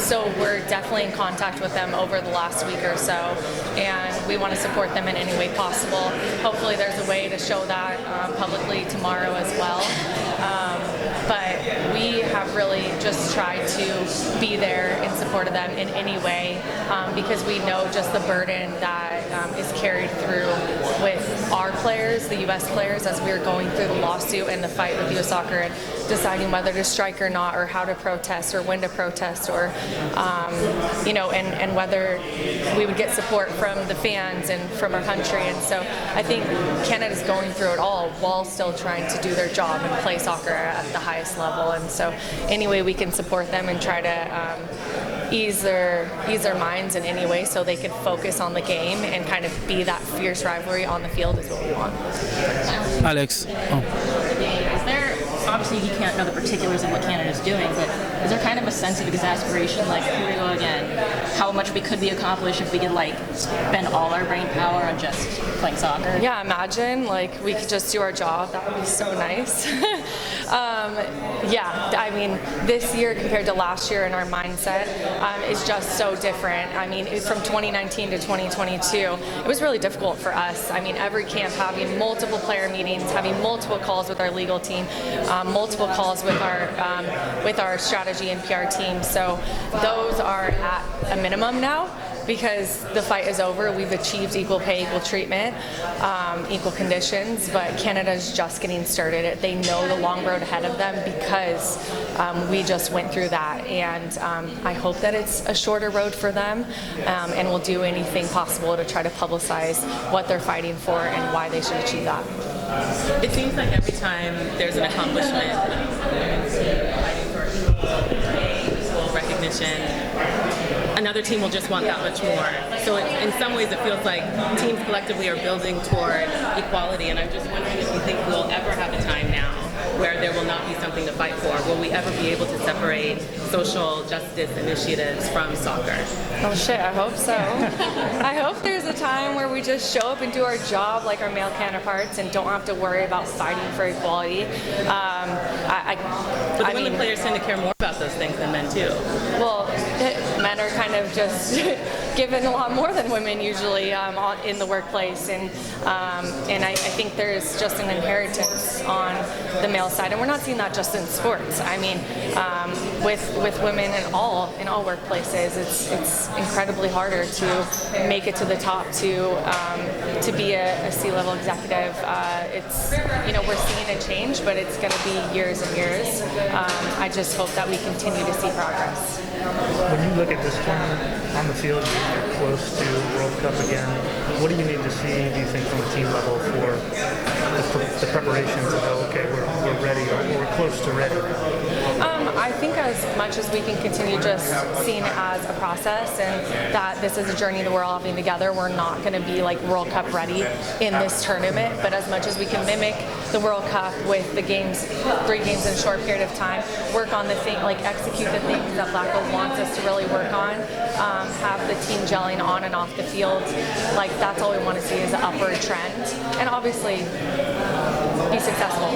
So we're definitely in contact with them over the last week or so, and we want to support them in any way possible. Hopefully there's a way to show that publicly tomorrow as well. But we have really just tried to be there in support of them in any way, because we know just the burden that is carried through with our players, the U.S. players, as we're going through the lawsuit and the fight with U.S. Soccer and deciding whether to strike or not, or how to protest, or when to protest, or and whether we would get support from the fans and from our country. And so I think Canada's going through it all while still trying to do their job and play soccer at the highest level. And so any way we can support them and try to ease their minds in any way so they can focus on the game and kind of be that fierce rivalry on the field is what we want. Alex. Is there, obviously you can't know the particulars of what Canada's doing, but is there kind of a sense of exasperation, like, here we go again, how much we could be accomplished if we could spend all our brain power on just playing soccer? Yeah, imagine we could just do our job. That would be so nice. Yeah, I mean, this year compared to last year in our mindset is just so different. I mean, from 2019 to 2022, it was really difficult for us. I mean, every camp having multiple player meetings, having multiple calls with our legal team, multiple calls with our strategy and PR team. So those are at a minimum now, because the fight is over. We've achieved equal pay, equal treatment, equal conditions, but Canada's just getting started. They know the long road ahead of them because we just went through that, and I hope that it's a shorter road for them, and we'll do anything possible to try to publicize what they're fighting for and why they should achieve that. It seems like every time there's an accomplishment, fighting for equal recognition, another team will just want that much more. So in some ways it feels like teams collectively are building toward equality, and I'm just wondering if you think we'll ever have a time now where there will not be something to fight for. Will we ever be able to separate social justice initiatives from soccer? Oh shit, I hope so. I hope there's a time where we just show up and do our job like our male counterparts and don't have to worry about fighting for equality. But the women players tend to care more about those things than men too. Well, men are kind of just given a lot more than women usually in the workplace, and I think there's just an inheritance on the male side, and we're not seeing that just in sports. I mean, with women in all workplaces, it's incredibly harder to make it to the top, to be a C-level executive. We're seeing a change, but it's going to be years and years. I just hope that we continue to see progress. When you look at this tournament on the field, you're close to World Cup again. What do you need to see, do you think, from a team level for the preparation to go, okay, we're ready, or we're close to ready? I think as much as we can continue just seeing it as a process, and that this is a journey that we're all having together. We're not going to be World Cup ready in this tournament, but as much as we can mimic the World Cup with the games, 3 games in a short period of time, work on the thing, execute the things that Blacko wants us to really work on, have the team gelling on and off the field. That's all we want to see is an upward trend, and obviously be successful.